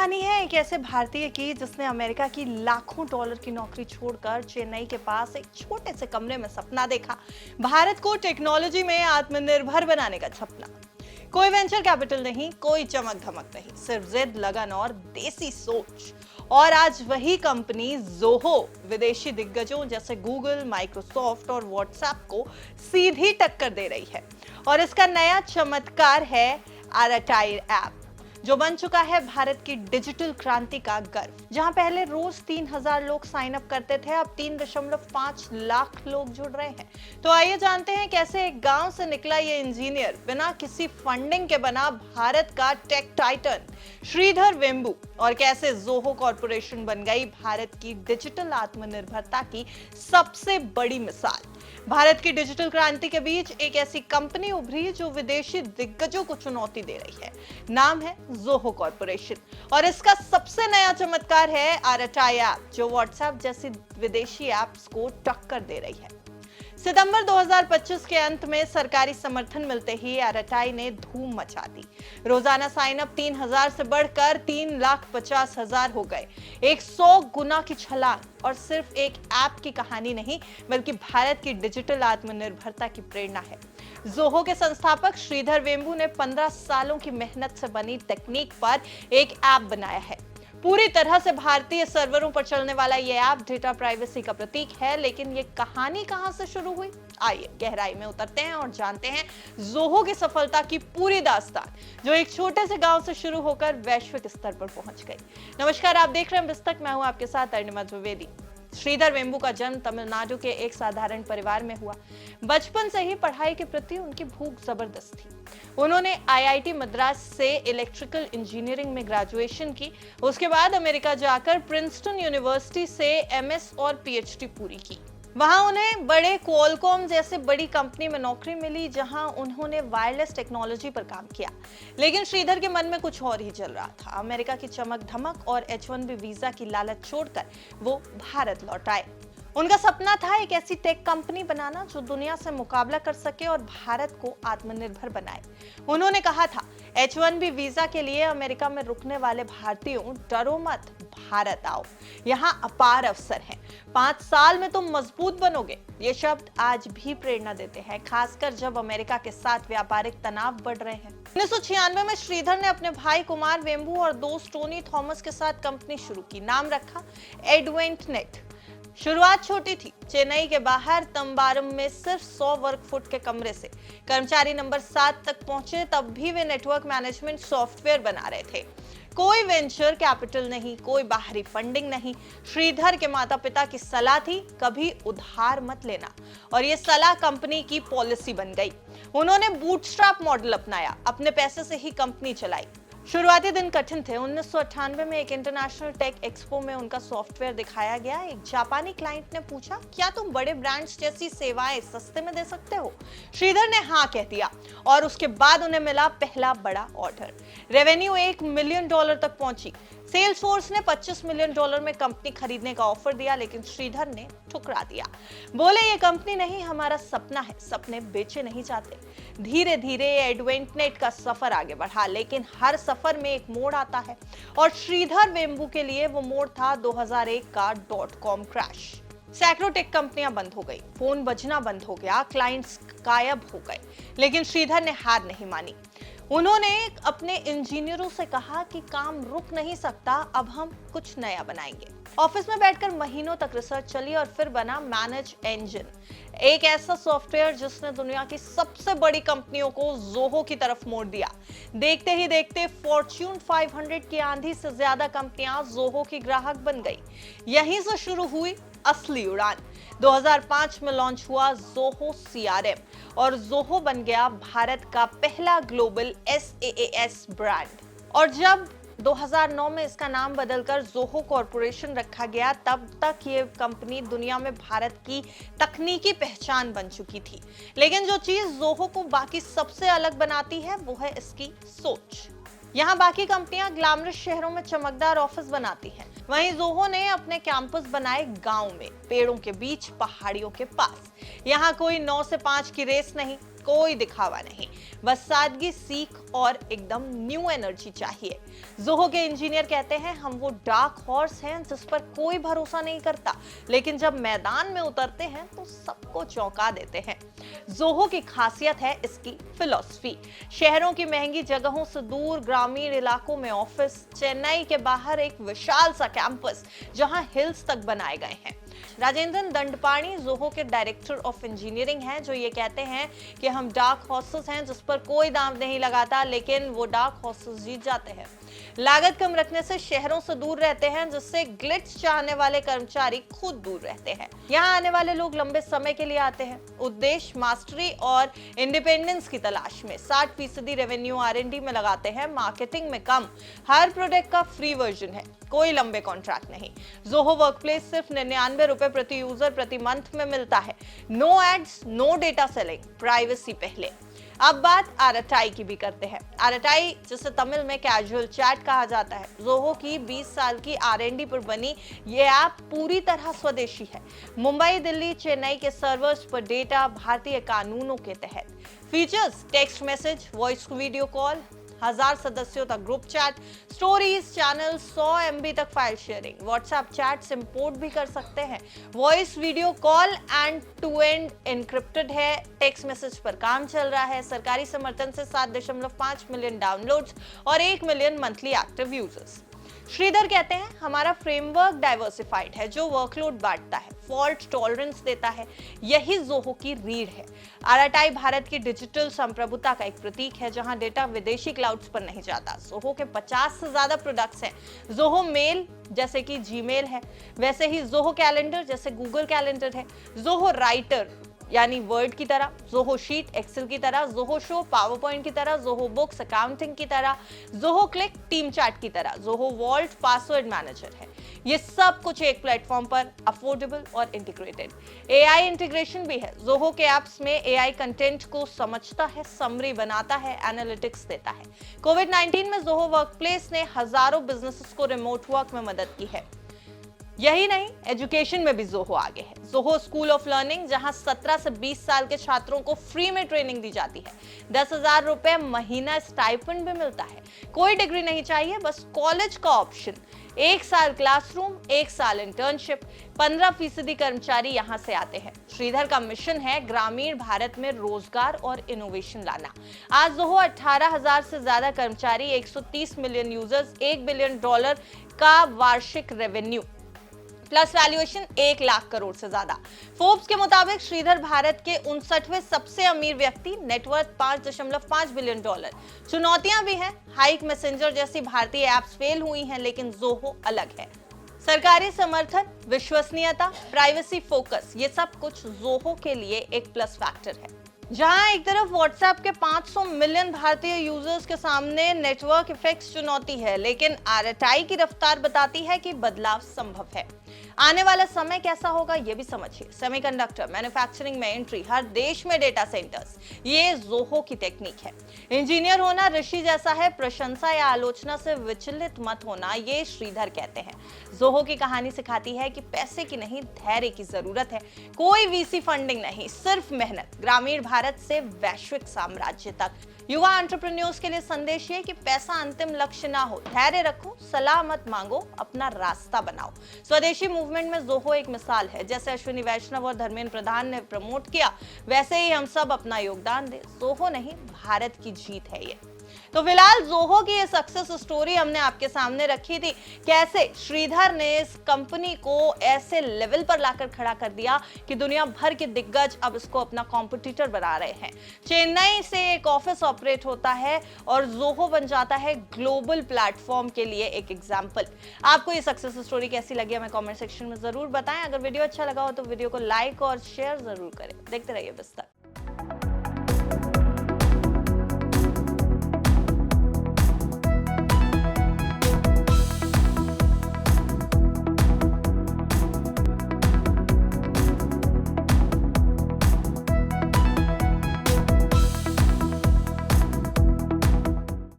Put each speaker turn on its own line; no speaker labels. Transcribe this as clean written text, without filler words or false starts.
कहानी है एक ऐसे भारतीय की जिसने अमेरिका की लाखों डॉलर की नौकरी छोड़कर चेन्नई के पास एक छोटे से कमरे में सपना देखा। भारत को टेक्नोलॉजी में आत्मनिर्भर बनाने का सपना। कोई वेंचर कैपिटल नहीं, कोई चमक धमक नहीं, सिर्फ जिद, लगन और देसी सोच। और आज वही कंपनी जोहो विदेशी दिग्गजों जैसे गूगल, माइक्रोसॉफ्ट और व्हाट्सएप को सीधी टक्कर दे रही है। और इसका नया चमत्कार है आराटाई ऐप, जो बन चुका है भारत की डिजिटल क्रांति का गर्व। जहां पहले रोज 3000 लोग साइन अप करते थे, अब 3.5 लाख लोग जुड़ रहे हैं। तो आइए जानते हैं कैसे एक गांव से निकला ये इंजीनियर बिना किसी फंडिंग के बना भारत का टेक टाइटन श्रीधर वेम्बू, और कैसे जोहो कॉर्पोरेशन बन गई भारत की डिजिटल आत्मनिर्भरता की सबसे बड़ी मिसाल। भारत की डिजिटल क्रांति के बीच एक ऐसी कंपनी उभरी जो विदेशी दिग्गजों को चुनौती दे रही है। नाम है जोहो कॉर्पोरेशन, और इसका सबसे नया चमत्कार है आराटाई ऐप, जो व्हाट्सएप जैसी विदेशी ऐप्स को टक्कर दे रही है। सितंबर 2025 के अंत में सरकारी समर्थन मिलते ही आराटाई ने धूम मचा दी। रोजाना साइन अप 3000 से बढ़कर 3,50,000 हो गए। 100 गुना की छलांग, और सिर्फ एक ऐप की कहानी नहीं बल्कि भारत की डिजिटल आत्मनिर्भरता की प्रेरणा है। जोहो के संस्थापक श्रीधर वेम्बू ने 15 सालों की मेहनत से बनी तकनीक पर एक ऐप बनाया है। पूरी तरह से भारतीय सर्वरों पर चलने वाला ये ऐप डेटा प्राइवेसी का प्रतीक है। लेकिन ये कहानी कहां से शुरू हुई? आइए गहराई में उतरते हैं और जानते हैं जोहो की सफलता की पूरी दास्तान, जो एक छोटे से गांव से शुरू होकर वैश्विक स्तर पर पहुंच गई। नमस्कार, आप देख रहे हैं बिस्तक, मैं हूं आपके साथ अरुणिमा द्विवेदी। श्रीधर वेम्बू का जन्म तमिलनाडु के एक साधारण परिवार में हुआ। बचपन से ही पढ़ाई के प्रति उनकी भूख जबरदस्त थी। उन्होंने आईआईटी मद्रास से इलेक्ट्रिकल इंजीनियरिंग में ग्रेजुएशन की। उसके बाद अमेरिका जाकर प्रिंसटन यूनिवर्सिटी से एमएस और पीएचडी पूरी की। वहां उन्हें बड़े क्वालकॉम जैसे बड़ी कंपनी में नौकरी मिली, जहां उन्होंने वायरलेस टेक्नोलॉजी पर काम किया। लेकिन श्रीधर के मन में कुछ और ही चल रहा था। अमेरिका की चमक धमक और H1B वीजा की लालच छोड़कर वो भारत लौट आए। उनका सपना था एक ऐसी टेक कंपनी बनाना जो दुनिया से मुकाबला कर सके और भारत को आत्मनिर्भर बनाए। उन्होंने कहा था, H1B वीजा के लिए अमेरिका में रुकने वाले भारतीयों, डरो मत, भारत आओ, यहाँ अपार अवसर हैं। 5 साल में तुम मजबूत बनोगे। ये शब्द आज भी प्रेरणा देते हैं, खासकर जब अमेरिका के साथ व्यापारिक तनाव बढ़ रहे हैं। 1996 में श्रीधर ने अपने भाई कुमार वेम्बू और दोस्त टोनी थॉमस के साथ कंपनी शुरू की। नाम रखा एडवेंटनेट। शुरुआत छोटी थी, चेन्नई के बाहर तंबारम में सिर्फ 100 वर्ग फुट के कमरे से। कर्मचारी नंबर 7 तक पहुंचे तब भी वे नेटवर्क मैनेजमेंट सॉफ्टवेयर बना रहे थे। कोई वेंचर कैपिटल नहीं, कोई बाहरी फंडिंग नहीं। श्रीधर के माता पिता की सलाह थी, कभी उधार मत लेना, और ये सलाह कंपनी की पॉलिसी बन गई। उन्होंने बूटस्ट्रैप मॉडल अपनाया, अपने पैसे से ही कंपनी चलाई। शुरुआती दिन कठिन थे। 1998 में एक इंटरनेशनल टेक एक्सपो में उनका सॉफ्टवेयर दिखाया गया। एक जापानी क्लाइंट ने पूछा, क्या तुम बड़े ब्रांड्स जैसी सेवाएं सस्ते में दे सकते हो? श्रीधर ने हाँ कह दिया, और उसके बाद उन्हें मिला पहला बड़ा ऑर्डर। रेवेन्यू $1 मिलियन तक पहुंची। सेल्सफोर्स ने $25 मिलियन में कंपनी खरीदने का ऑफर दिया, लेकिन श्रीधर ने ठुकरा दिया। बोले, ये कंपनी नहीं, हमारा सपना है, सपने बेचे नहीं जाते। धीरे धीरे एडवेंटनेट का सफर आगे बढ़ा, लेकिन हर सफर में एक मोड़ आता है, और श्रीधर वेम्बू के लिए वो मोड़ था 2001 का .com क्रैश। सैकड़ों टेक कंपनियां बंद हो गई, फोन बजना बंद हो गया, क्लाइंट्स गायब हो गए, लेकिन श्रीधर ने हार नहीं मानी। उन्होंने अपने इंजीनियरों से कहा कि काम रुक नहीं सकता, अब हम कुछ नया बनाएंगे। ऑफिस में बैठकर महीनों तक रिसर्च चली और फिर बना मैनेज इंजन, एक ऐसा सॉफ्टवेयर जिसने दुनिया की सबसे बड़ी कंपनियों को जोहो की तरफ मोड़ दिया। देखते ही देखते फॉर्च्यून 500 की आंधी से ज्यादा कंपनियां जोहो की ग्राहक बन गई। यहीं से शुरू हुई असली उड़ान। 2005 में लॉन्च हुआ जोहो CRM, और जोहो बन गया भारत का पहला ग्लोबल SaaS ब्रांड। और जब 2009 में इसका नाम बदलकर जोहो कॉर्पोरेशन रखा गया, तब तक ये कंपनी दुनिया में भारत की तकनीकी पहचान बन चुकी थी। लेकिन जो चीज जोहो को बाकी सबसे अलग बनाती है वो है इसकी सोच। यहाँ बाकी कंपनियां ग्लैमरस शहरों में चमकदार ऑफिस बनाती हैं, वहीं जोहो ने अपने कैंपस बनाए गांव में, पेड़ों के बीच, पहाड़ियों के पास। यहाँ कोई 9 से 5 की रेस नहीं, कोई दिखावा नहीं, बस सादगी, सीख और एकदम न्यू एनर्जी चाहिए। जोहो के इंजीनियर कहते हैं, हम वो डार्क हॉर्स हैं जिस पर कोई भरोसा नहीं करता, लेकिन जब मैदान में उतरते हैं तो सबको चौंका देते हैं। जोहो की खासियत है इसकी फिलॉसफी। शहरों की महंगी जगहों से दूर ग्रामीण इलाकों में ऑफिस, चेन्नई के बाहर एक विशाल सा कैंपस जहां हिल्स तक बनाए गए हैं। राजेंद्रन दंडपाणी जोहो के डायरेक्टर ऑफ इंजीनियरिंग हैं, जो ये कहते हैं कि हम डार्क हॉर्सेस हैं जिस पर कोई दांव नहीं लगाता, लेकिन वो डार्क हॉर्सेस जीत जाते हैं। लागत कम रखने से शहरों से दूर रहते हैं, जिससे ग्लिट्स चाहने वाले कर्मचारी खुद दूर रहते हैं। यहाँ आने वाले लोग लंबे समय के लिए आते हैं, उद्देश्य मास्टरी और इंडिपेंडेंस की तलाश में। 60% रेवेन्यू R&D में लगाते हैं, मार्केटिंग में कम, हर प्रोडक्ट का फ्री वर्जन है, कोई लंबे कॉन्ट्रैक्ट नहीं। जोहो वर्कप्लेस सिर्फ 99 रुपए प्रति यूजर प्रति मंथ में मिलता है। No ads, no data selling, privacy पहले। अब बात आरटाई की भी करते हैं। आरटाई, जिसे तमिल में कैजुअल चैट कहा जाता है, जोहो की 20 साल की R&D पर बनी ये ऐप पूरी तरह स्वदेशी है। मुंबई, दिल्ली, चेन्नई के सर्वर्स पर डेटा भारतीय कानूनों के तहत। Features: text message, voice video call, 1000 सदस्यों तक group chat, stories, channel, 100 MB तक फाइल शेयरिंग, व्हाट्सएप चैट से इंपोर्ट भी कर सकते हैं, voice video call end to end encrypted है, टेक्स्ट मैसेज पर काम चल रहा है। सरकारी समर्थन से 7.5 मिलियन डाउनलोड्स और 1 million monthly active users. Sridhar कहते हैं, हमारा फ्रेमवर्क डाइवर्सिफाइड है जो वर्कलोड बांटता है, फॉल्ट टॉलरेंस देता है, यही जोहो की रीढ़ है। आरटाई भारत की डिजिटल संप्रभुता का एक प्रतीक है, जहां डेटा विदेशी क्लाउड्स पर नहीं जाता। जोहो के 50 से ज्यादा प्रोडक्ट्स हैं। जोहो मेल जैसे कि जीमेल है, वैसे ही जोहो कैलेंडर जैसे गूगल कैलेंडर है, जोहो राइटर यानी वर्ड की तरह, जोहो शीट एक्सेल की तरह, जोहो शो पावर पॉइंट की तरह, जोहो बुक्स अकाउंटिंग की तरह, जोहो क्लिक टीम चैट की तरह, जोहो वॉल्ट पासवर्ड मैनेजर है। ये सब कुछ एक प्लेटफॉर्म पर, अफोर्डेबल और इंटीग्रेटेड। AI इंटीग्रेशन भी है। जोहो के एप्स में AI कंटेंट को समझता है, समरी बनाता है, एनालिटिक्स देता है। कोविड-19 में जोहो वर्कप्लेस ने हजारों बिजनेसेस को रिमोट वर्क में मदद की है। यही नहीं, एजुकेशन में भी जोहो आगे है। जोहो स्कूल ऑफ लर्निंग, जहां 17 से 20 साल के छात्रों को फ्री में ट्रेनिंग दी जाती है। 10,000 रुपए महीना स्टाइपेंड भी मिलता है। कोई डिग्री नहीं चाहिए, बस कॉलेज का ऑप्शन। 1 साल क्लासरूम, 1 साल इंटर्नशिप। 15% कर्मचारी यहां से आते हैं। श्रीधर का मिशन है ग्रामीण भारत में रोजगार और इनोवेशन लाना। आज जोहो 18,000 से ज्यादा कर्मचारी, 130 मिलियन यूजर्स, $1 बिलियन का वार्षिक revenue plus valuation 1 lakh crore से ज्यादा। फोर्ब्स के मुताबिक श्रीधर भारत के 59वें सबसे अमीर व्यक्ति, नेटवर्थ $5.5 बिलियन। चुनौतियां भी हैं। हाइक मैसेंजर जैसी भारतीय एप्स फेल हुई हैं, लेकिन जोहो अलग है। सरकारी समर्थन, विश्वसनीयता, प्राइवेसी फोकस, ये सब कुछ जोहो के लिए एक प्लस फैक्टर है। जहां एक तरफ व्हाट्सएप के 500 मिलियन भारतीय यूजर्स के सामने नेटवर्क इफेक्ट्स चुनौती है, लेकिन आरटाई की रफ्तार बताती है कि बदलाव संभव है। आने वाला समय कैसा होगा ये भी समझिए। सेमीकंडक्टर, मैन्युफैक्चरिंग में एंट्री, हर देश में डेटा सेंटर्स, ये जोहो की टेक्निक है। इंजीनियर होना ऋषि जैसा है, प्रशंसा या आलोचना से विचलित मत होना, ये श्रीधर कहते हैं। जोहो की कहानी सिखाती है कि पैसे की नहीं, धैर्य की जरूरत है। कोई VC फंडिंग नहीं, सिर्फ मेहनत। ग्रामीण भारत से वैश्विक साम्राज्य तक। युवा एंटरप्रेन्योर्स के लिए संदेश ये कि पैसा अंतिम लक्ष्य ना हो, धैर्य रखो, सलाह मत मांगो, अपना रास्ता बनाओ। स्वदेशी मूवमेंट में जोहो एक मिसाल है। जैसे अश्विनी वैष्णव और धर्मेंद्र प्रधान ने प्रमोट किया, वैसे ही हम सब अपना योगदान दें। जोहो नहीं, भारत की जीत है ये। तो फिलहाल जोहो की ये सक्सेस स्टोरी हमने आपके सामने रखी थी, कैसे श्रीधर ने इस कंपनी को ऐसे लेवल पर लाकर खड़ा कर दिया कि दुनिया भर के दिग्गज अब इसको अपना कॉम्पिटिटर बना रहे हैं। चेन्नई से एक ऑफिस ऑपरेट होता है और जोहो बन जाता है ग्लोबल प्लेटफॉर्म के लिए एक एग्जाम्पल। आपको ये सक्सेस स्टोरी कैसी लगी हमें कॉमेंट सेक्शन में जरूर बताएं। अगर वीडियो अच्छा लगा हो तो वीडियो को लाइक और शेयर जरूर करें। देखते रहिए बिस्तर।